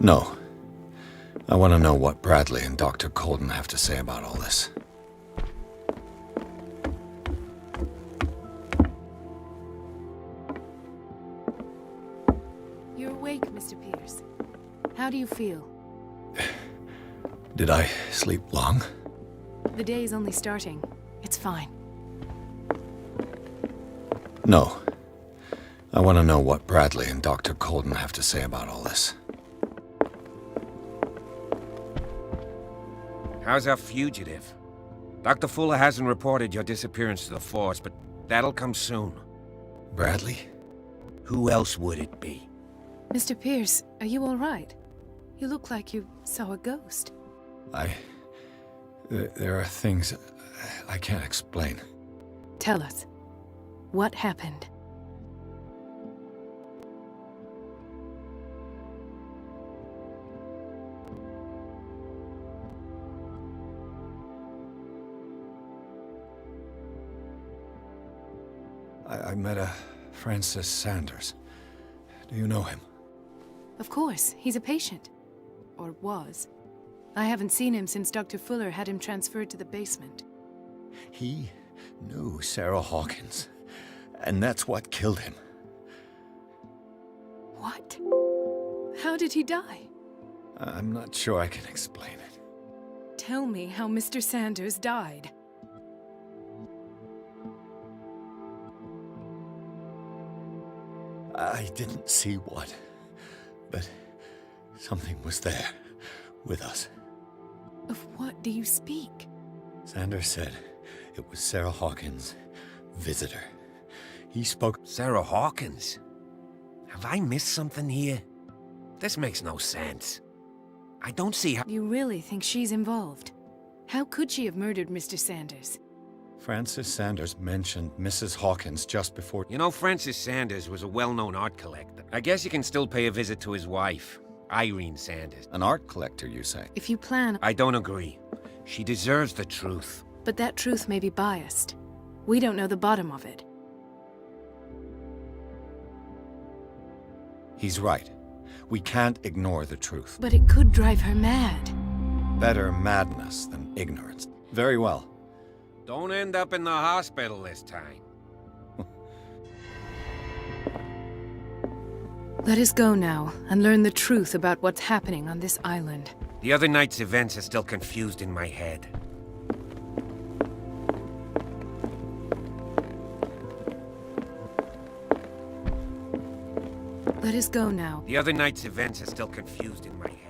No. I want to know what Bradley and Dr. Colden have to say about all this. You're awake, Mr. Pierce. How do you feel? Did I sleep long? The day is only starting. It's fine. No. I want to know what Bradley and Dr. Colden have to say about all this. How's our fugitive? Dr. Fuller hasn't reported your disappearance to the force, but that'll come soon. Bradley? Who else would it be? Mr. Pierce, are you all right? You look like you saw a ghost. There are things I can't explain. Tell us. What happened? I met a Francis Sanders. Do you know him? Of course, he's a patient. Or was. I haven't seen him since Dr. Fuller had him transferred to the basement. He knew Sarah Hawkins, and that's what killed him. What? How did he die? I'm not sure I can explain it. Tell me how Mr. Sanders died. I didn't see what, but something was there, with us. Of what do you speak? Sanders said it was Sarah Hawkins' visitor. He spoke... Sarah Hawkins? Have I missed something here? This makes no sense. I don't see how... You really think she's involved? How could she have murdered Mr. Sanders? Francis Sanders mentioned Mrs. Hawkins just before... You know, Francis Sanders was a well-known art collector. I guess you can still pay a visit to his wife, Irene Sanders. An art collector, you say? If you plan... I don't agree. She deserves the truth. But that truth may be biased. We don't know the bottom of it. He's right. We can't ignore the truth. But it could drive her mad. Better madness than ignorance. Very well. Don't end up in the hospital this time. Let us go now and learn the truth about what's happening on this island. The other night's events are still confused in my head. Let us go now. The other night's events are still confused in my head.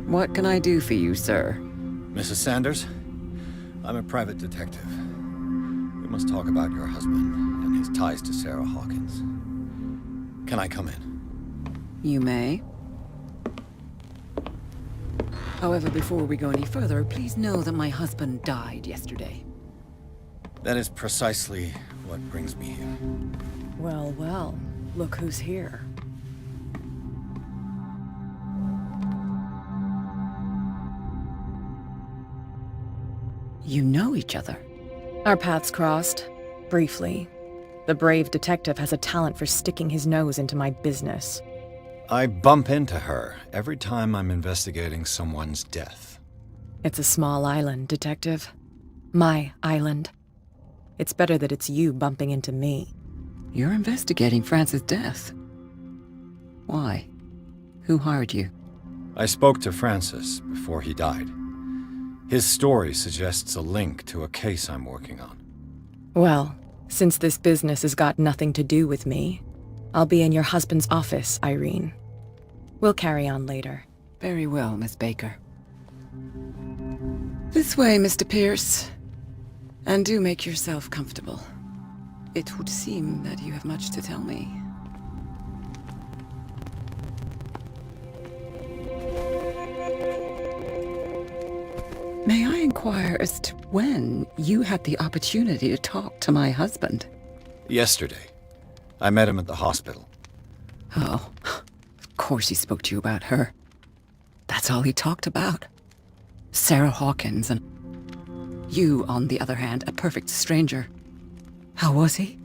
What can I do for you, sir? Mrs. Sanders? I'm a private detective. We must talk about your husband and his ties to Sarah Hawkins. Can I come in? You may. However, before we go any further, please know that my husband died yesterday. That is precisely what brings me here. Well, well, look who's here. You know each other. Our paths crossed, briefly. The brave detective has a talent for sticking his nose into my business. I bump into her every time I'm investigating someone's death. It's a small island, detective. My island. It's better that it's you bumping into me. You're investigating Francis' death. Why? Who hired you? I spoke to Francis before he died. His story suggests a link to a case I'm working on. Well, since this business has got nothing to do with me, I'll be in your husband's office, Irene. We'll carry on later. Very well, Miss Baker. This way, Mr. Pierce. And do make yourself comfortable. It would seem that you have much to tell me. May I inquire as to when you had the opportunity to talk to my husband? Yesterday. I met him at the hospital. Oh, of course he spoke to you about her. That's all he talked about. Sarah Hawkins, and you, on the other hand, a perfect stranger. How was he?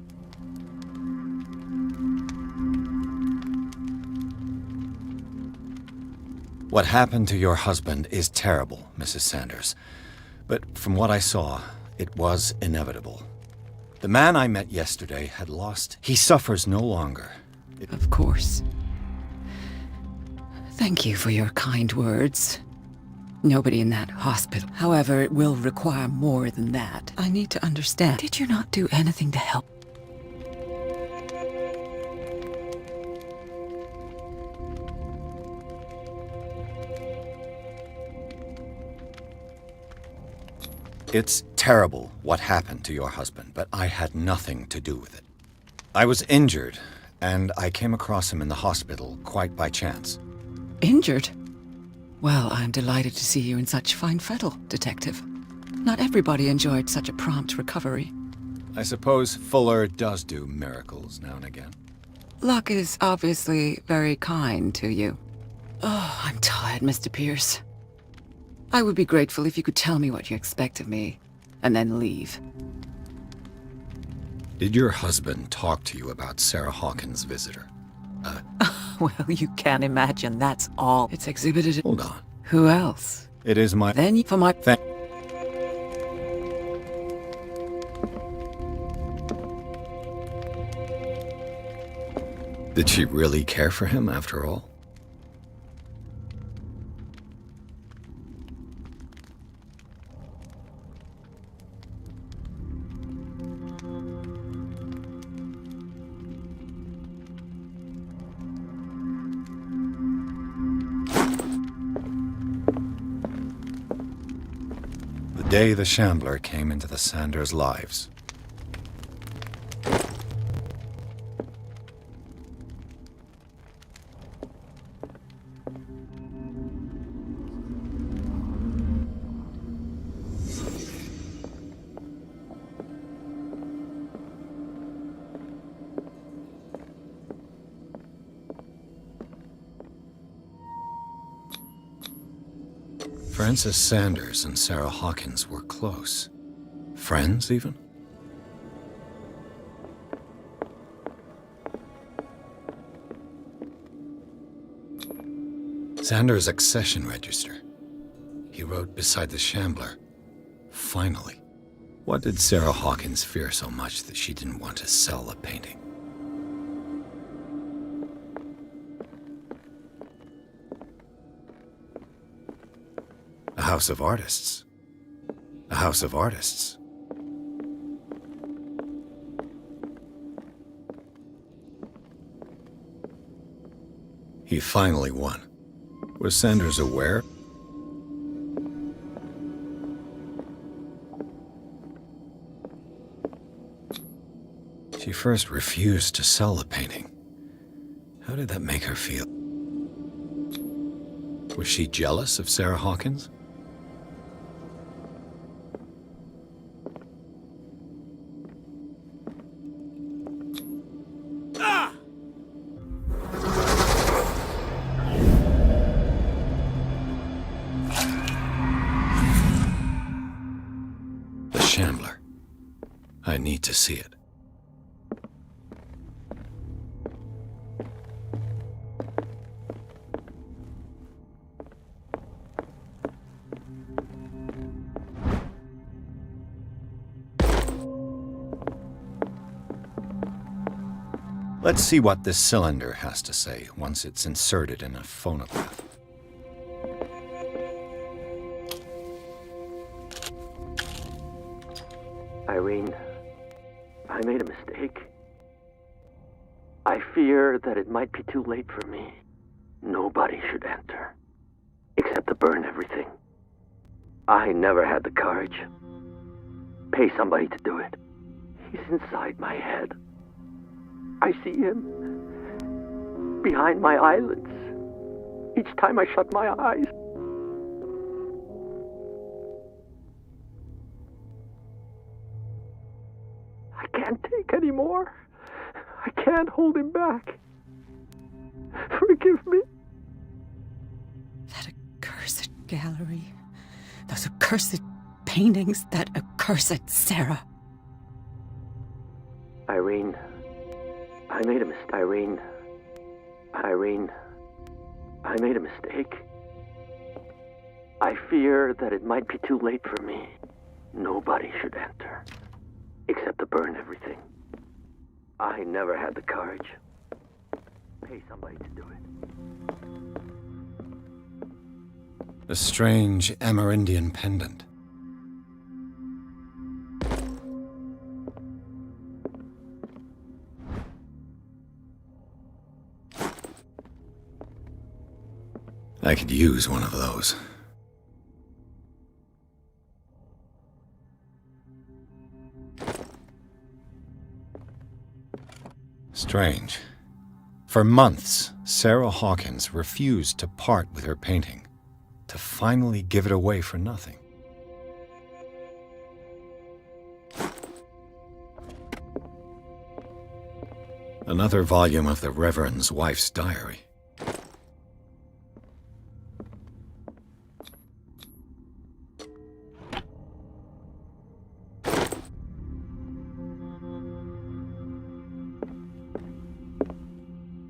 What happened to your husband is terrible, Mrs. Sanders. But from what I saw, it was inevitable. The man I met yesterday had lost. He suffers no longer. Of course. Thank you for your kind words. Nobody in that hospital. However, it will require more than that. I need to understand. Did you not do anything to help? It's terrible what happened to your husband, but I had nothing to do with it. I was injured, and I came across him in the hospital quite by chance. Injured? Well, I'm delighted to see you in such fine fettle, Detective. Not everybody enjoyed such a prompt recovery. I suppose Fuller does do miracles now and again. Luck is obviously very kind to you. Oh, I'm tired, Mr. Pierce. I would be grateful if you could tell me what you expect of me, and then leave. Did your husband talk to you about Sarah Hawkins' visitor? Well, you can imagine that's all. It's exhibited. Hold on. Who else? It is my... Then for my... Did she really care for him after all? The day the Shambler came into the Sanders' lives. Frances Sanders and Sarah Hawkins were close. Friends, even? Sanders' accession register. He wrote beside the Shambler, "Finally." What did Sarah Hawkins fear so much that she didn't want to sell the painting? A house of artists. A house of artists. He finally won. Was Sanders aware? She first refused to sell the painting. How did that make her feel? Was she jealous of Sarah Hawkins? The Shambler. I need to see it. Let's see what this cylinder has to say once it's inserted in a phonograph. Irene, I made a mistake. I fear that it might be too late for me. Nobody should enter. Except to burn everything. I never had the courage. Pay somebody to do it. He's inside my head. I see him behind my eyelids. Each time I shut my eyes. I can't take any more. I can't hold him back. Forgive me. That accursed gallery. Those accursed paintings. That accursed Sarah. Irene, I made a mistake. Irene, I made a mistake. I fear that it might be too late for me. Nobody should enter, except to burn everything. I never had the courage. Pay somebody to do it. A strange Amerindian pendant. I could use one of those. Strange. For months, Sarah Hawkins refused to part with her painting, to finally give it away for nothing. Another volume of the Reverend's wife's diary.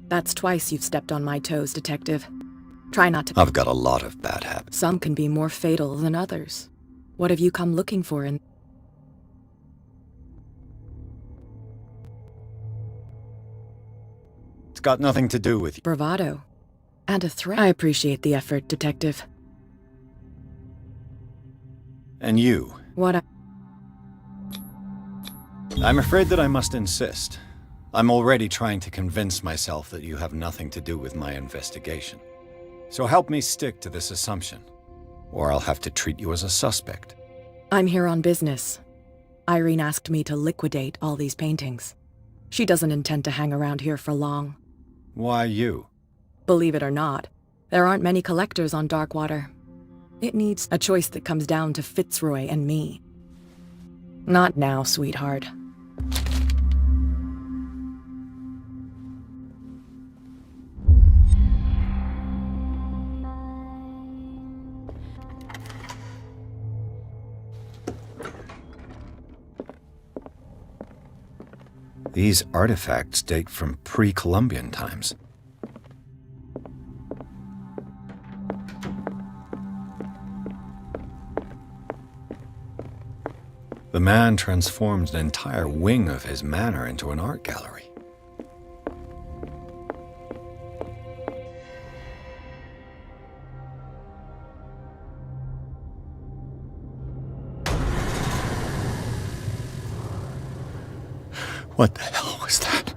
That's twice you've stepped on my toes, Detective. Try not to... I've got a lot of bad habits. Some can be more fatal than others. What have you come looking for in... It's got nothing to do with you. Bravado. And a threat. I appreciate the effort, Detective. And you. What I'm afraid that I must insist. I'm already trying to convince myself that you have nothing to do with my investigation. So help me stick to this assumption, or I'll have to treat you as a suspect. I'm here on business. Irene asked me to liquidate all these paintings. She doesn't intend to hang around here for long. Why you? Believe it or not, there aren't many collectors on Darkwater. It needs a choice that comes down to Fitzroy and me. Not now, sweetheart. These artifacts date from pre-Columbian times. The man transformed an entire wing of his manor into an art gallery. What the hell was that?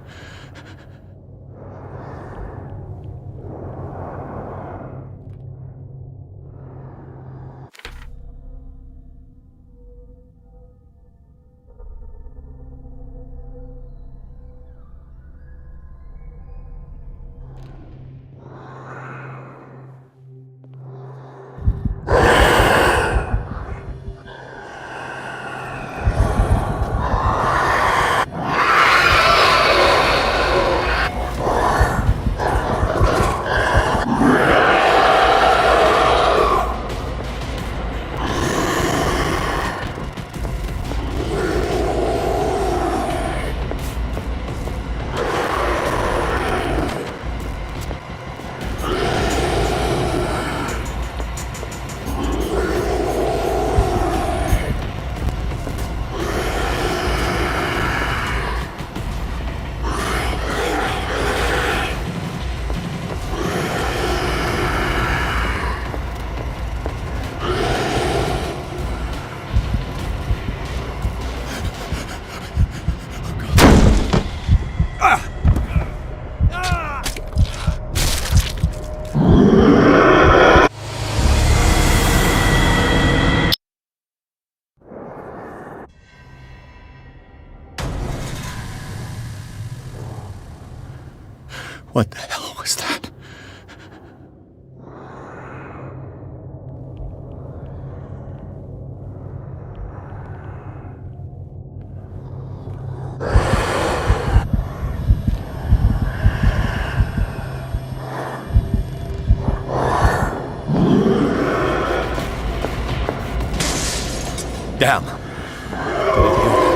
What the hell was that? Damn. Did it hear?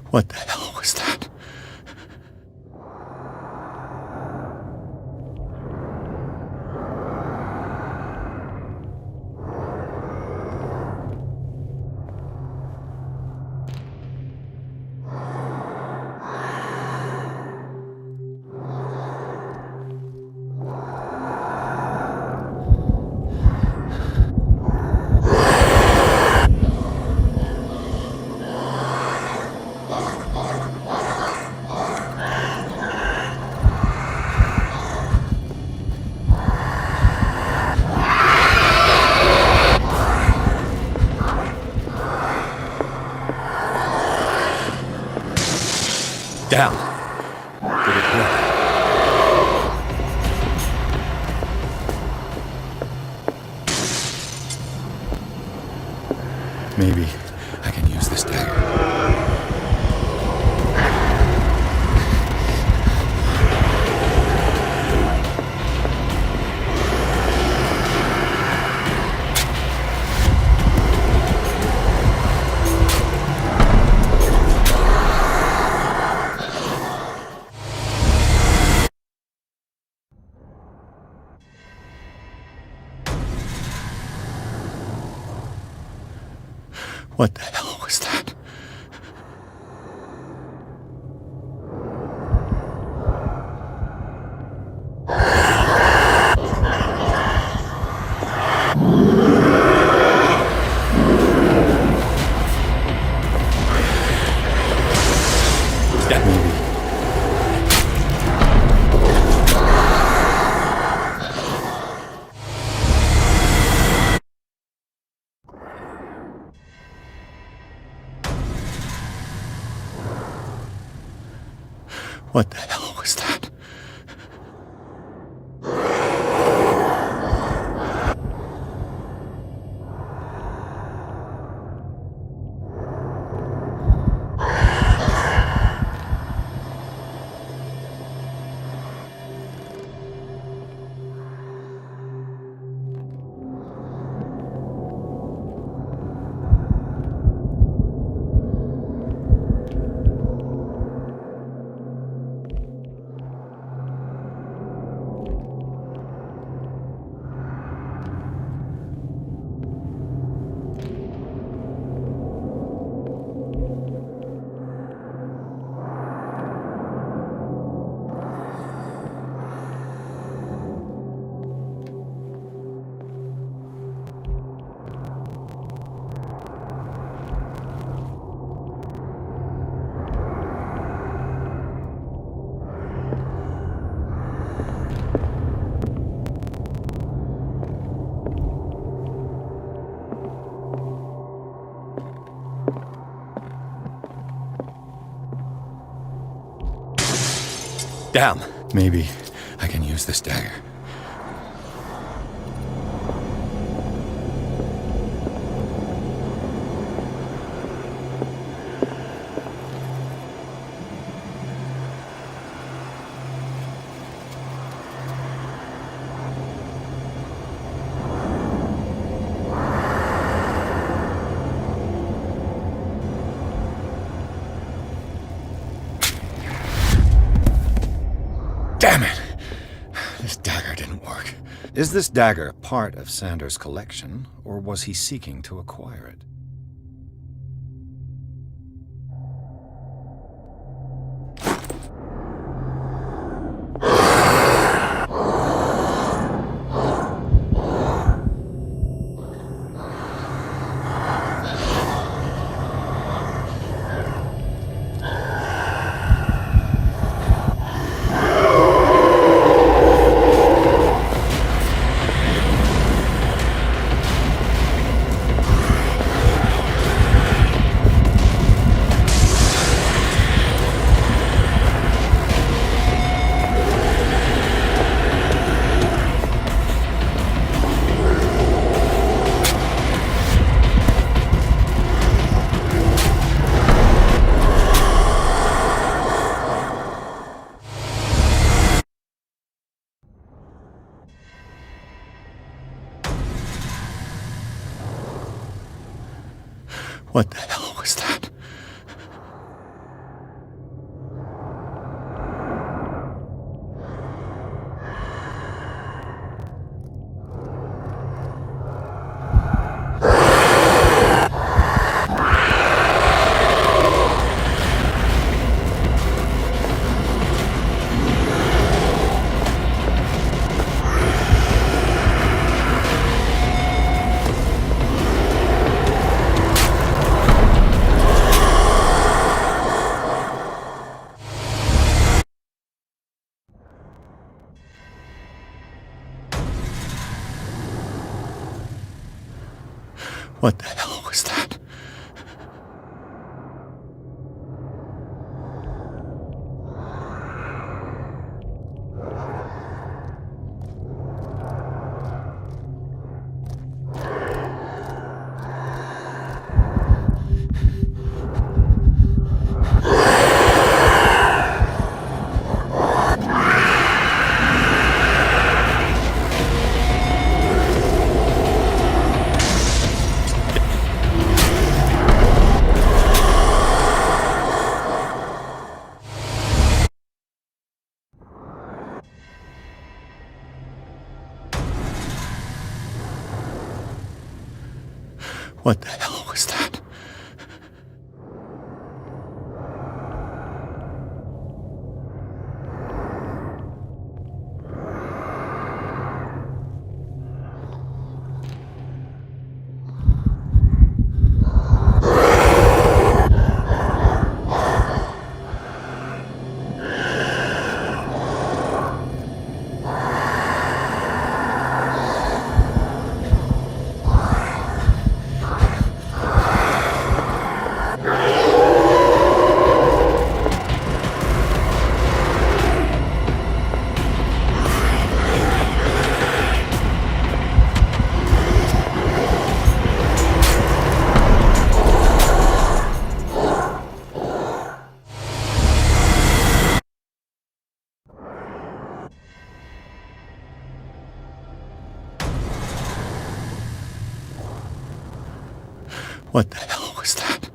What the hell was that? Damn. Did it work? Maybe I can use this dagger. What the hell was that? That maybe. What the hell was that? Damn. Maybe I can use this dagger. Damn it! This dagger didn't work. Is this dagger part of Sanders' collection, or was he seeking to acquire it? What the hell was that? What the hell was that? What the hell was that? What the hell was that?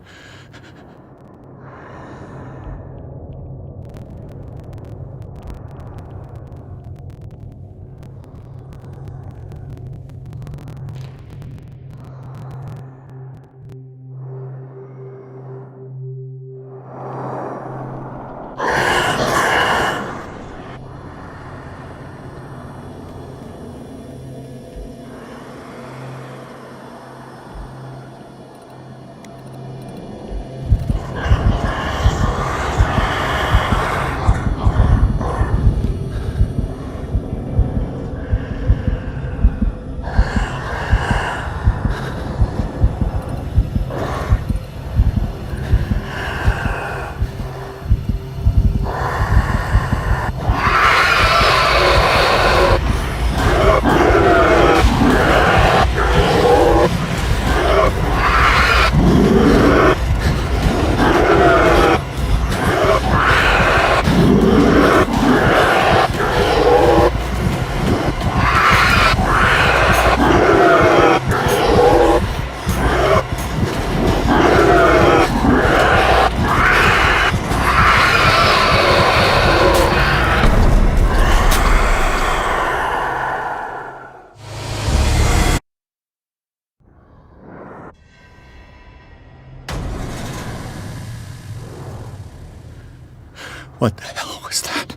What the hell was that?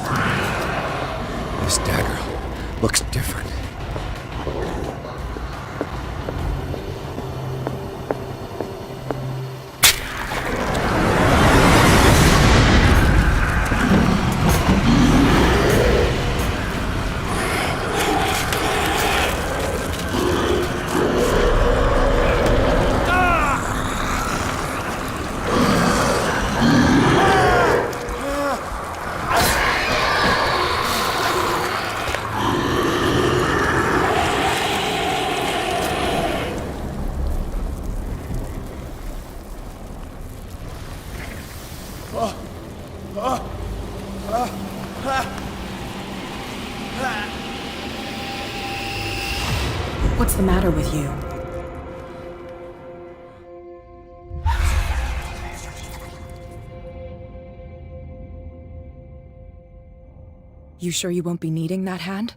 This dagger looks different. What's the matter with you? You sure you won't be needing that hand?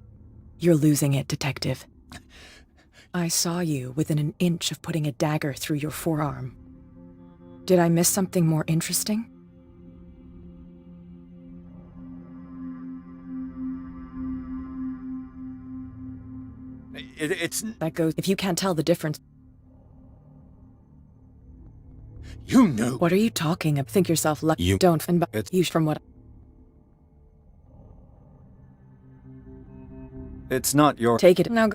You're losing it, Detective. I saw you within an inch of putting a dagger through your forearm. Did I miss something more interesting? It's... That goes if you can't tell the difference. You knew. What are you talking about? Think yourself lucky. You... Don't. And It's... you from what? It's not your... Take it now.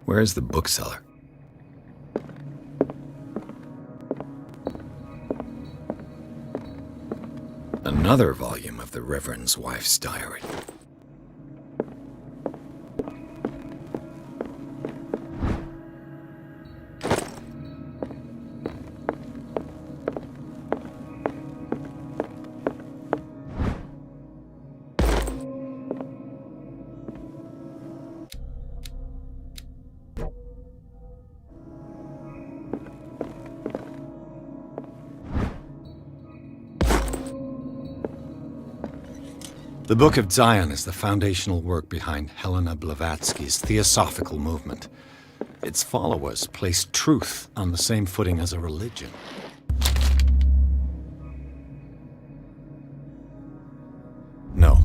Where's the bookseller? Another volume of the Reverend's wife's diary. The Book of Zion is the foundational work behind Helena Blavatsky's Theosophical movement. Its followers place truth on the same footing as a religion. No.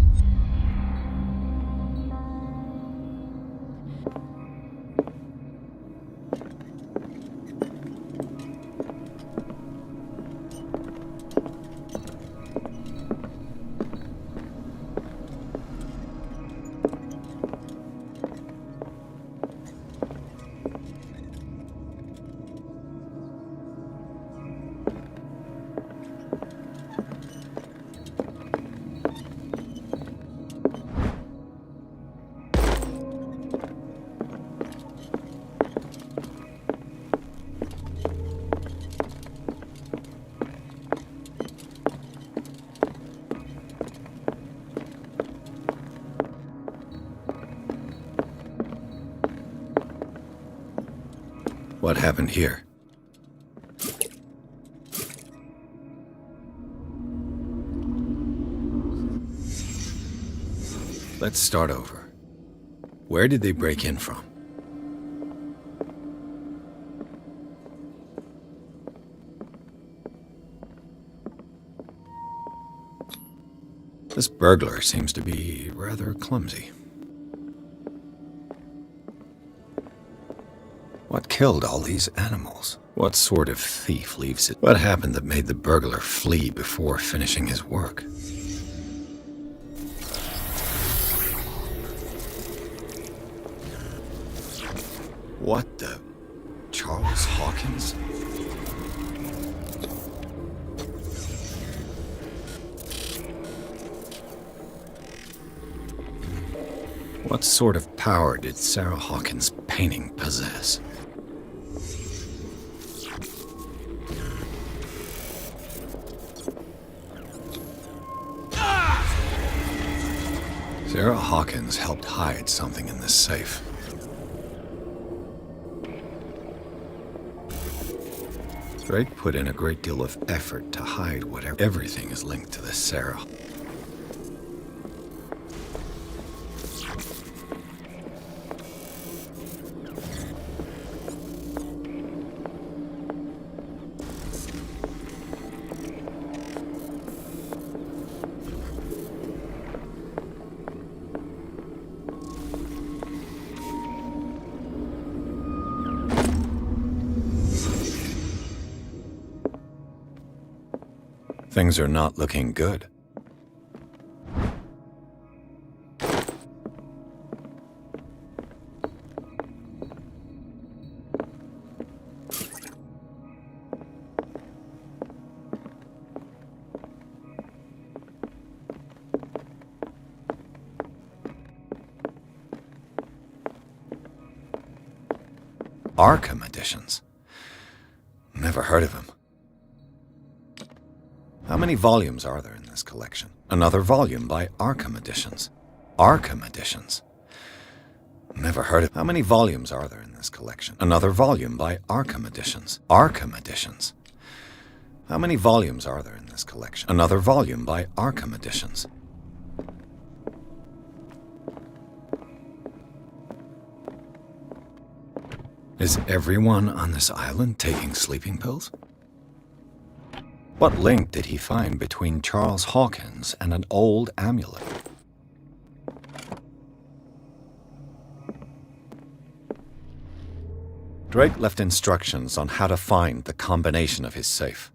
What happened here? Let's start over. Where did they break in from? This burglar seems to be rather clumsy. What killed all these animals? What sort of thief leaves it? What happened that made the burglar flee before finishing his work? What the... Charles Hawkins? What sort of power did Sarah Hawkins' painting possess? Sarah Hawkins helped hide something in this safe. Drake put in a great deal of effort to hide whatever. Everything is linked to this Sarah. Things are not looking good. Arkham editions. Never heard of him. How many volumes are there in this collection? Another volume by Arkham Editions. Arkham Editions. Never heard of. How many volumes are there in this collection? Another volume by Arkham Editions. Arkham Editions. How many volumes are there in this collection? Another volume by Arkham Editions. Is everyone on this island taking sleeping pills? What link did he find between Charles Hawkins and an old amulet? Drake left instructions on how to find the combination of his safe.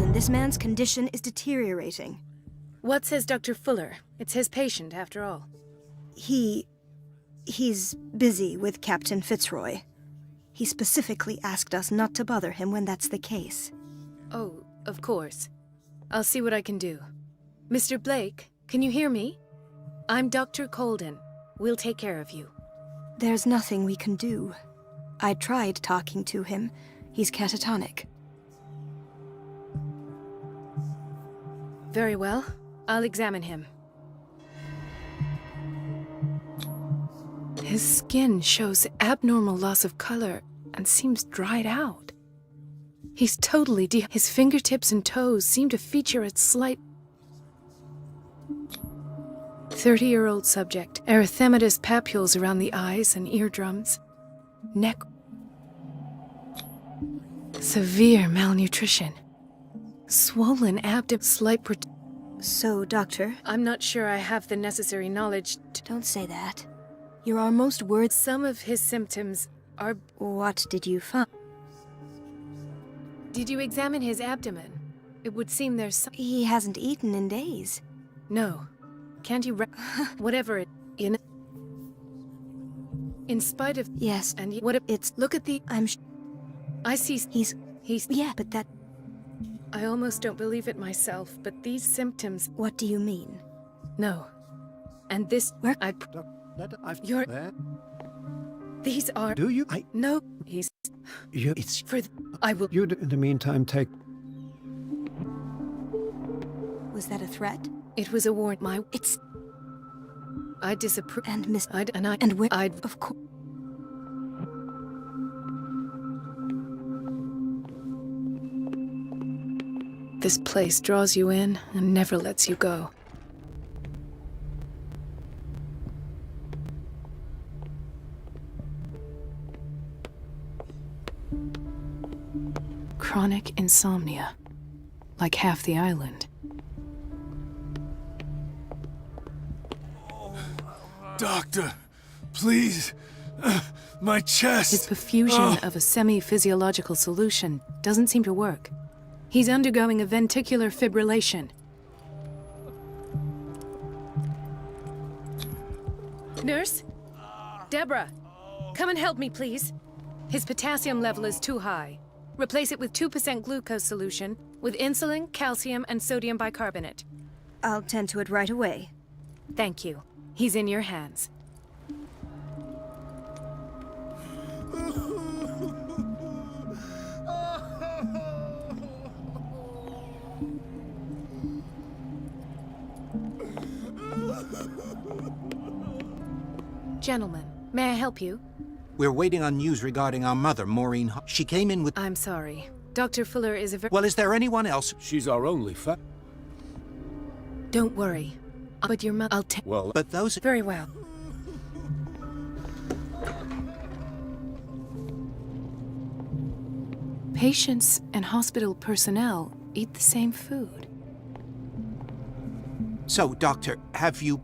Colden, this man's condition is deteriorating. What says Dr. Fuller? It's his patient, after all. He's busy with Captain Fitzroy. He specifically asked us not to bother him when that's the case. Oh, of course. I'll see what I can do. Mr. Blake, can you hear me? I'm Dr. Colden. We'll take care of you. There's nothing we can do. I tried talking to him. He's catatonic. Very well. I'll examine him. His skin shows abnormal loss of color and seems dried out. He's totally His fingertips and toes seem to feature a slight... 30-year-old subject. Erythematous papules around the eyes and eardrums. Neck... Severe malnutrition. Swollen abdomen. Slight... So, Doctor? I'm not sure I have the necessary knowledge to... Don't say that. You're our most worried. Some of his symptoms are... What did you find? Did you examine his abdomen? It would seem there's some... He hasn't eaten in days. No. Can't you whatever it... In spite of... Yes. And what if... It's... Look at the... I see... He's... Yeah, but that... I almost don't believe it myself, but these symptoms... What do you mean? No. And this... Where... You're... These are... Do you? No, he's... It's... For... I will... You, in the meantime, take... Was that a threat? It was a warrant. It's... I disapprove... And Miss... And where... I'd... Of course... This place draws you in and never lets you go. Chronic insomnia. Like half the island. Doctor, please. My chest. His perfusion of a semi-physiological solution doesn't seem to work. He's undergoing a ventricular fibrillation. Nurse? Deborah, come and help me, please. His potassium level is too high. Replace it with 2% glucose solution with insulin, calcium, and sodium bicarbonate. I'll tend to it right away. Thank you. He's in your hands. Gentlemen, may I help you? We're waiting on news regarding our mother, Maureen. She came in with... I'm sorry. Dr. Fuller is a very... Well, is there anyone else? She's our only Don't worry. But your mother... I'll take... Well... But those... Very well. Patients and hospital personnel eat the same food. So, Doctor, have you...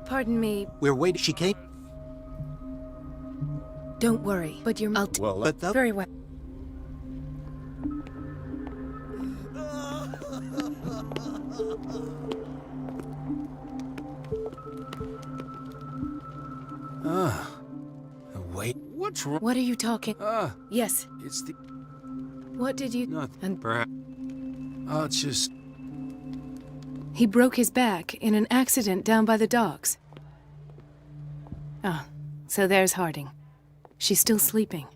Pardon me. We're waiting... She came... Don't worry, but your... Well, but the... Very well. Wait. What's wrong? What are you talking? Yes. It's the... What did you... Nothing. And Perhaps... I'll just... he broke his back in an accident down by the docks. Ah, so there's Harding. She's still sleeping.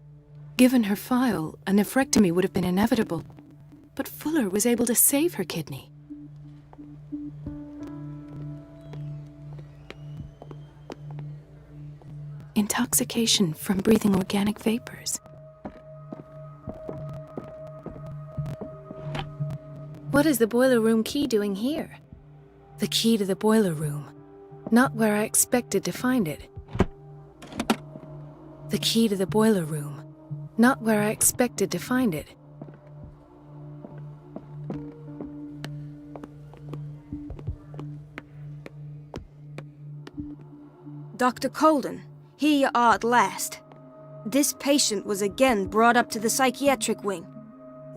Given her file, a nephrectomy would have been inevitable. But Fuller was able to save her kidney. Intoxication from breathing organic vapors. What is the boiler room key doing here? The key to the boiler room. Not where I expected to find it. The key to the boiler room. Not where I expected to find it. Dr. Colden, here you are at last. This patient was again brought up to the psychiatric wing.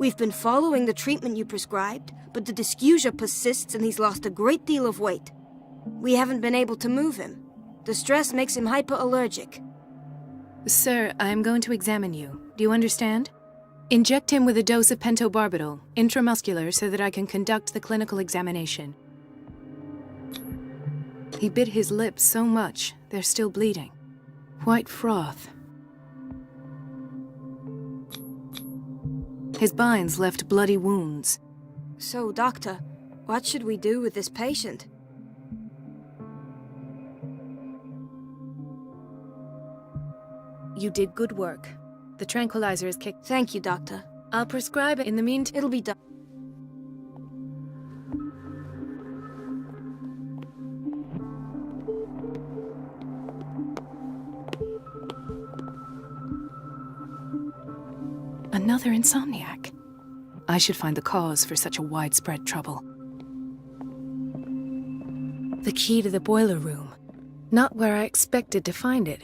We've been following the treatment you prescribed, but the dysgeusia persists and he's lost a great deal of weight. We haven't been able to move him. The stress makes him hyperallergic. Sir, I am going to examine you. Do you understand? Inject him with a dose of pentobarbital, intramuscular, so that I can conduct the clinical examination. He bit his lips so much, they're still bleeding. White froth. His binds left bloody wounds. So, Doctor, what should we do with this patient? You did good work. The tranquilizer is kicked. Thank you, Doctor. I'll prescribe it in the meantime. It'll be done. Another insomniac. I should find the cause for such a widespread trouble. The key to the boiler room. Not where I expected to find it.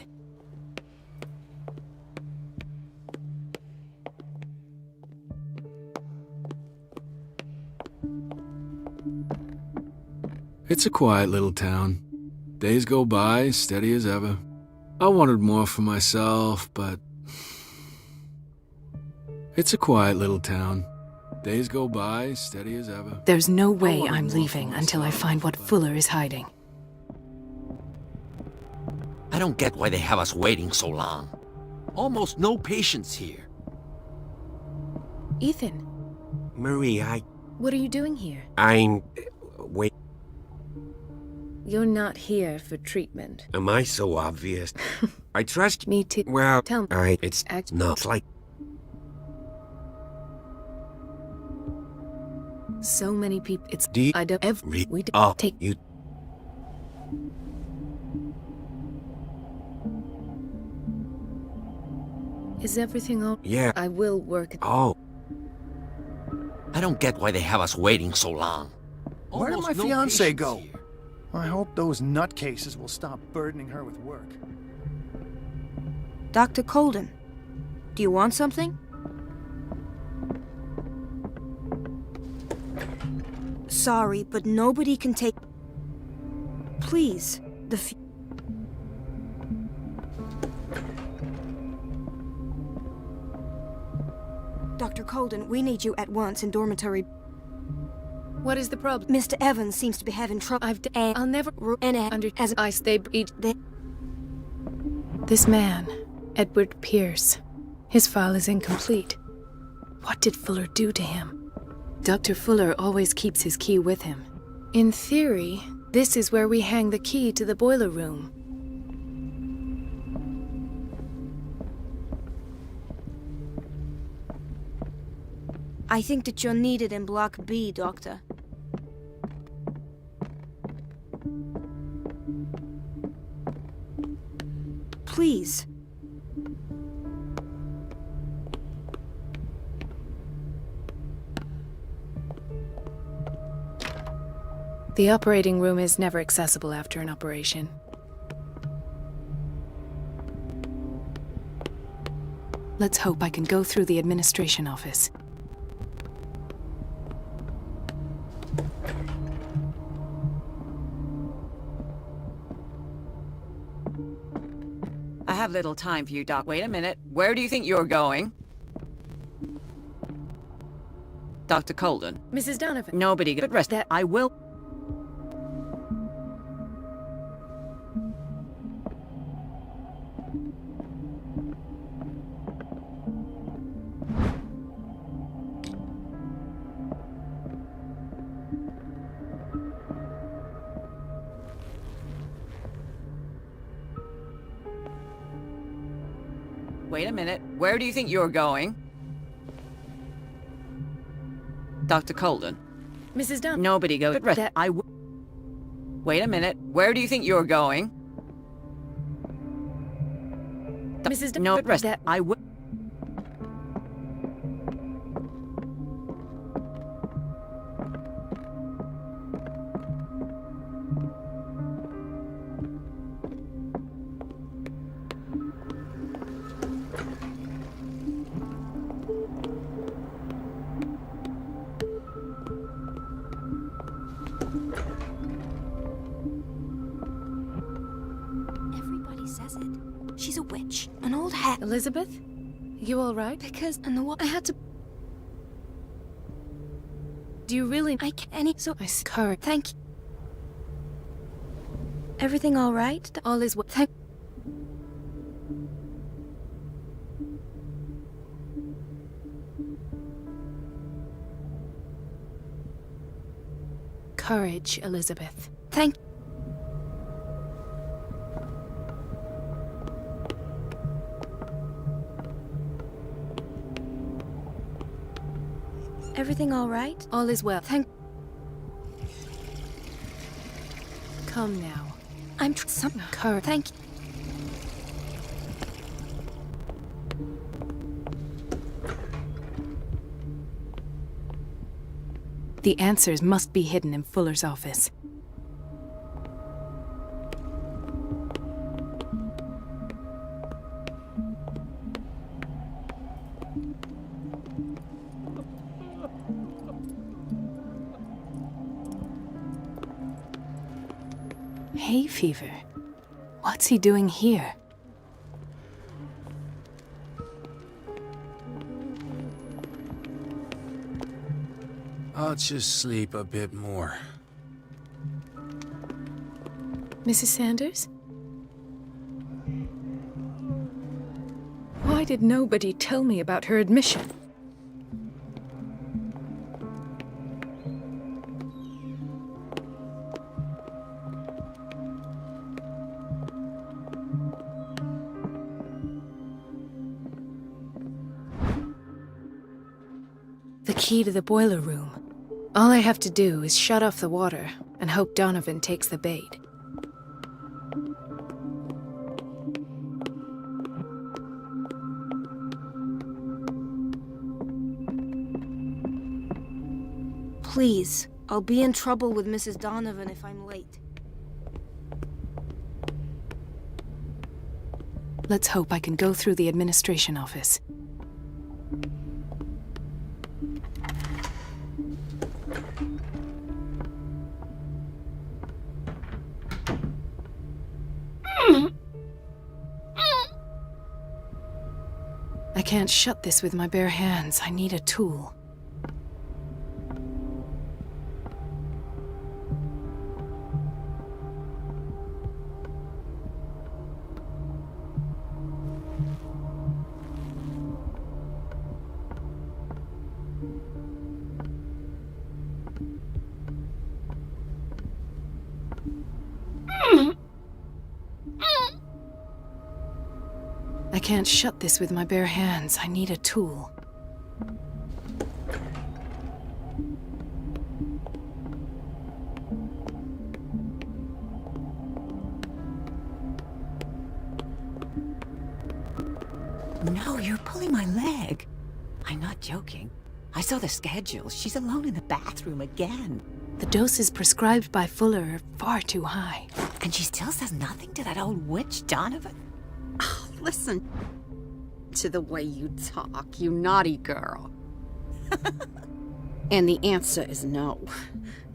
It's a quiet little town. Days go by, steady as ever. I wanted more for myself, but... It's a quiet little town. Days go by, steady as ever. There's no way I'm leaving until I find what Fuller is hiding. I don't get why they have us waiting so long. Almost no patients here. Ethan, Marie, what are you doing here? I'm... Wait, You're not here for treatment. am I so obvious? I trust... Me too. Well, Tell me. it's Act- not like... So many people. It's Do you I don't re- we Oh, take you... Is everything all? Yeah. I will work. Oh. I don't get why they have us waiting so long. Where did my Almost no fiancé patients go? here. I hope those nutcases will stop burdening her with work. Dr. Colden, do you want something? Sorry, but nobody can take... Please, Dr. Colden, we need you at once in dormitory. What is the problem? Mr. Evans seems to be having trouble. I'll never under as I stay each. This man, Edward Pierce. His file is incomplete. What did Fuller do to him? Dr. Fuller always keeps his key with him. In theory, this is where we hang the key to the boiler room. I think that you're needed in Block B, Doctor. Please. The operating room is never accessible after an operation. Let's hope I can go through the administration office. I have little time for you, Doc. Wait a minute. Where do you think you're going? Dr. Colden. Mrs. Donovan. Nobody could rest that. I will. Wait a minute. Where do you think you're going? Dr. Colden. Mrs. Donovan. Nobody goes. That I will. Wait a minute. Where do you think you're going? Mrs. Donovan. No, rest. That I will. Elizabeth? You all right? Because I had to. Do you really? I can't. So I scarred. Thank you. Everything all right? All is well. Thank. Courage, Elizabeth. Thank. Everything all right? All is well. Thank. Come now. I'm some. Courage. Thank you. The answers must be hidden in Fuller's office. Hay fever? What's he doing here? I'll just sleep a bit more. Mrs. Sanders? Why did nobody tell me about her admission? The key to the boiler room. All I have to do is shut off the water and hope Donovan takes the bait. Please, I'll be in trouble with Mrs. Donovan if I'm late. Let's hope I can go through the administration office. I can't shut this with my bare hands. I need a tool. I can't shut this with my bare hands. I need a tool. No, you're pulling my leg. I'm not joking. I saw the schedule. She's alone in the bathroom again. The doses prescribed by Fuller are far too high. And she still says nothing to that old witch, Donovan? Oh, listen to the way you talk, you naughty girl. And the answer is no.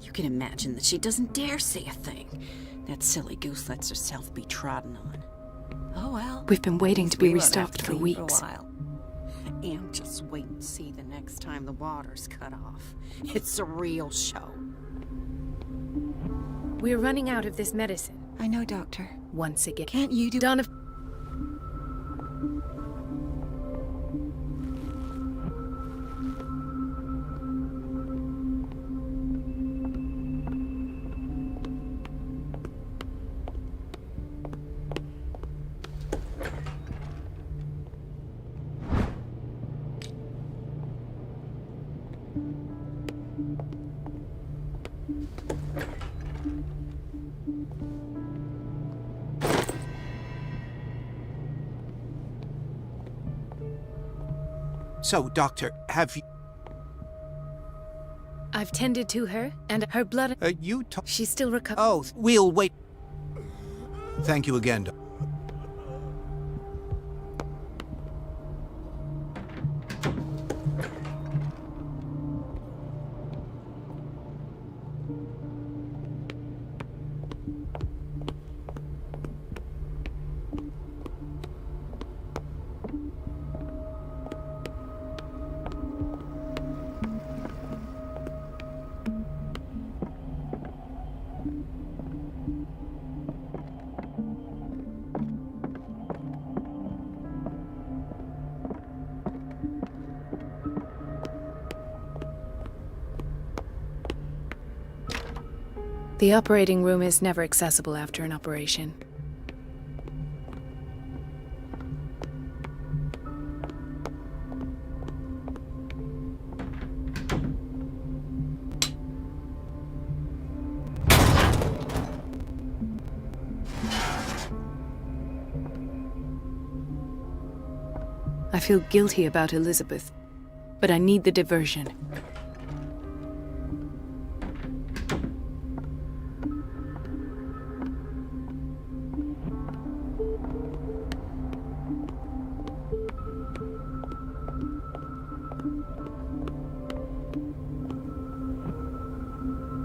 You can imagine that she doesn't dare say a thing. That silly goose lets herself be trodden on. Oh, well. We've been waiting to be We won't have restocked to for leave weeks. a while. And just wait and see the next time the water's cut off. It's a real show. We're running out of this medicine. I know, Doctor. Once again. Can't you do... Donovan... So, Doctor, have you... I've tended to her, and her blood... you She's still recovering. Oh, we'll wait. Thank you again, Doc. The operating room is never accessible after an operation. I feel guilty about Elizabeth, but I need the diversion.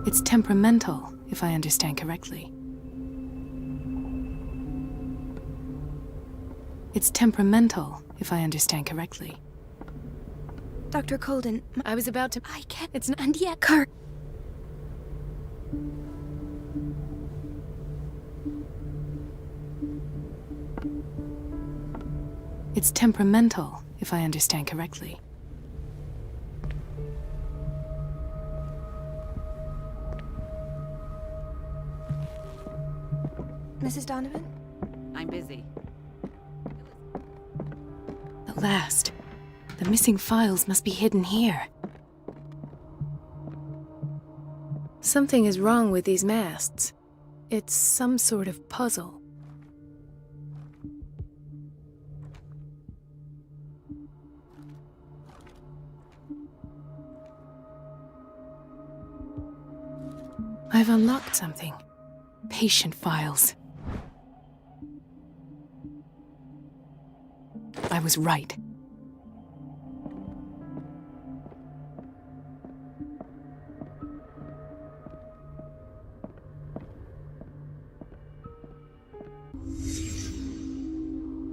It's temperamental, if I understand correctly. It's temperamental, if I understand correctly. Dr. Colden, I was about to... I can't... It's not... And yet... Kurt... It's temperamental, if I understand correctly. Mrs. Donovan? I'm busy. At last. The missing files must be hidden here. Something is wrong with these masts. It's some sort of puzzle. I've unlocked something. Patient files. I was right.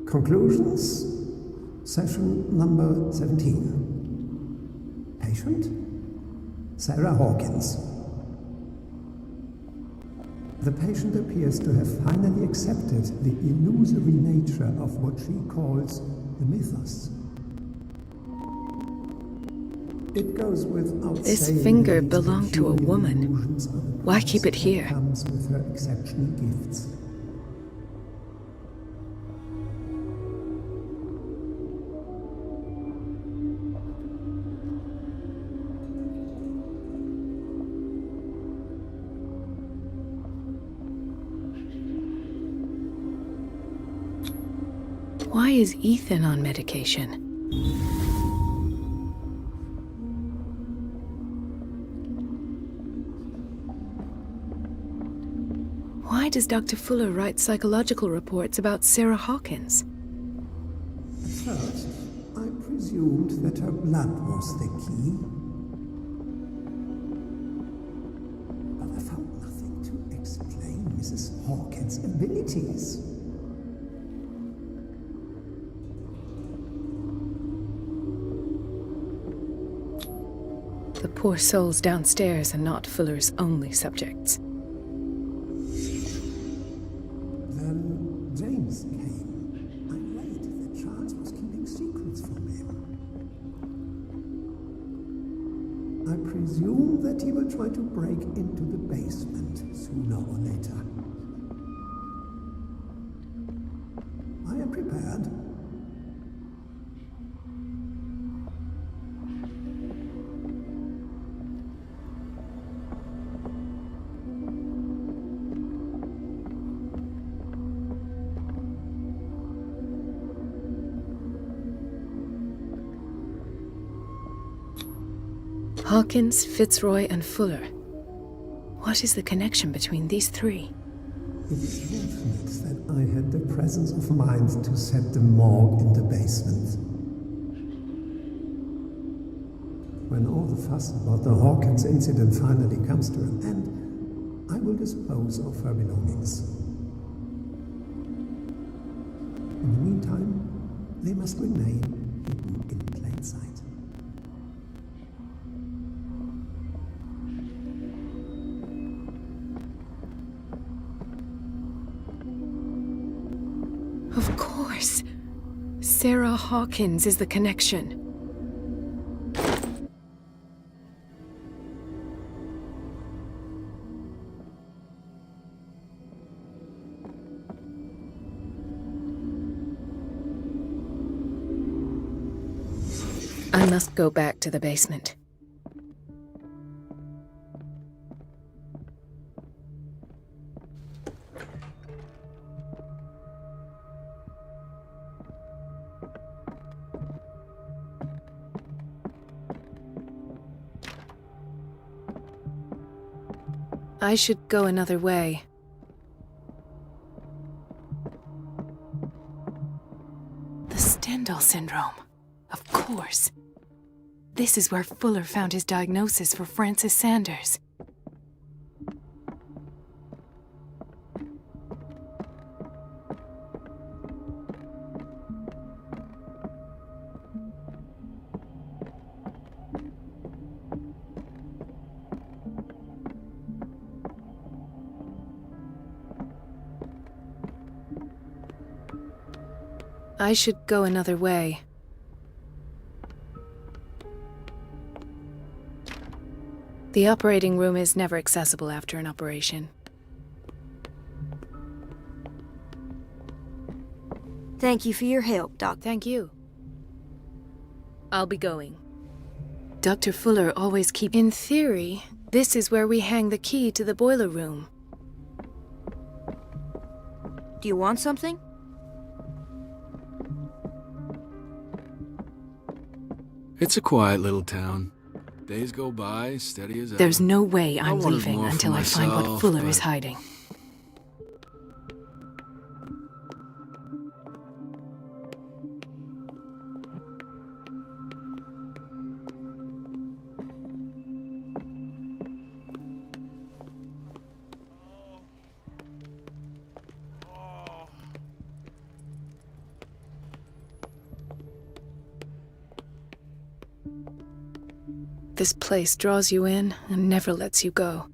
Conclusions. Session number 17. Patient? Sarah Hawkins. The patient appears to have finally accepted the illusory nature of what she calls the mythos. It goes without This saying finger that belonged to a peculiar woman. illusions are the Why keep it price here? that comes with her exceptional gifts. Why is Ethan on medication? Why does Dr. Fuller write psychological reports about Sarah Hawkins? First, I presumed that her blood was the key. But I found nothing to explain Mrs. Hawkins' abilities. The poor souls downstairs are not Fuller's only subjects. Then James came. I read that Charles was keeping secrets from him. I presume that he will try to break into the basement sooner or later. I am prepared. Hawkins, Fitzroy, and Fuller. What is the connection between these three? It is fortunate that I had the presence of mind to set the morgue in the basement. When all the fuss about the Hawkins incident finally comes to an end, I will dispose of her belongings. In the meantime, they must remain hidden in plain sight. Of course. Sarah Hawkins is the connection. I must go back to the basement. I should go another way. The Stendhal syndrome. Of course. This is where Fuller found his diagnosis for Francis Sanders. I should go another way. The operating room is never accessible after an operation. Thank you for your help, Doc. Thank you. I'll be going. Dr. Fuller always keeps... In theory, this is where we hang the key to the boiler room. Do you want something? It's a quiet little town. Days go by, steady as ever. There's no way I'm wanted leaving more for until I find what myself, Fuller but- is hiding. This place draws you in and never lets you go.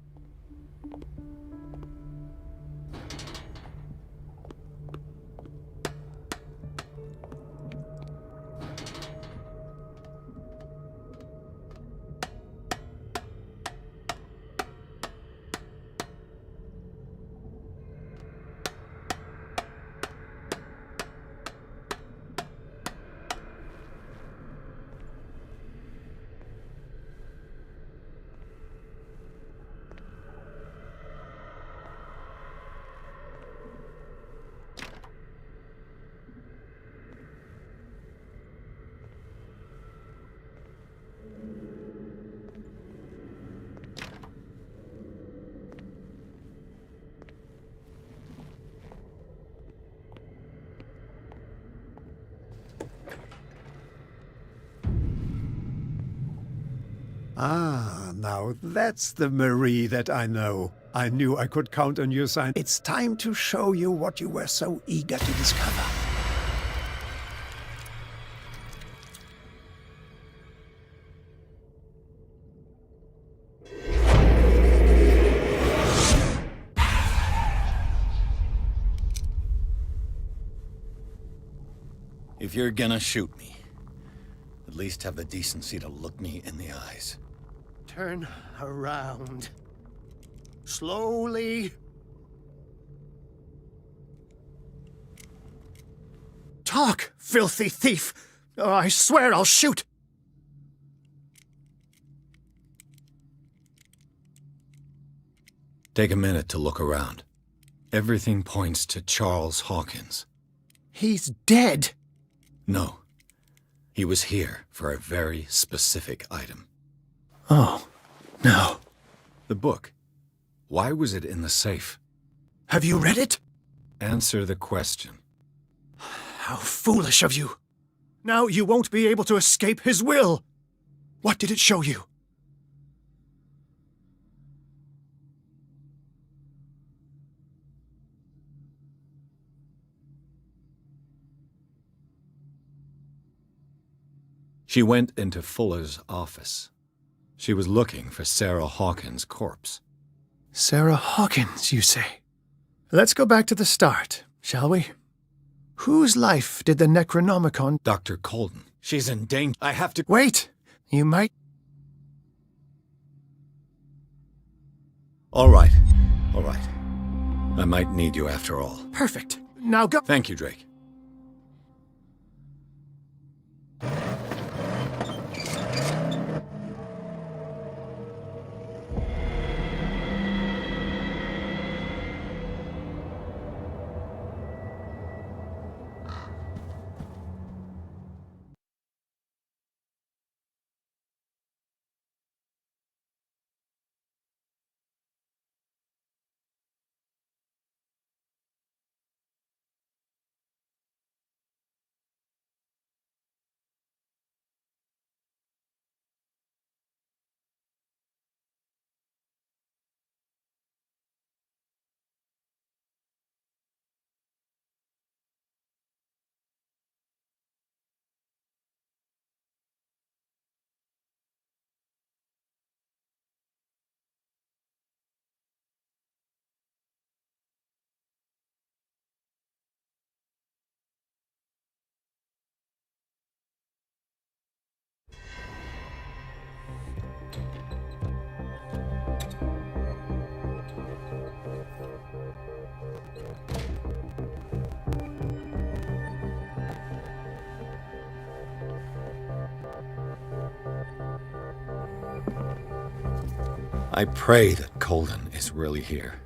Ah, now that's the Marie that I know. I knew I could count on your sign. It's time to show you what you were so eager to discover. If you're gonna shoot me, at least have the decency to look me in the eyes. Turn around. Slowly. Talk, filthy thief! Oh, I swear I'll shoot! Take a minute to look around. Everything points to Charles Hawkins. He's dead! No. He was here for a very specific item. Oh, no. The book. Why was it in the safe? Have you read it? Answer the question. How foolish of you. Now you won't be able to escape his will. What did it show you? She went into Fuller's office. She was looking for Sarah Hawkins' corpse. Sarah Hawkins, you say? Let's go back to the start, shall we? Whose life did the Necronomicon... Dr. Colden. She's in danger. I have to... Wait! You might... All right. All right. I might need you after all. Perfect. Now go... Thank you, Drake. I pray that Colden is really here.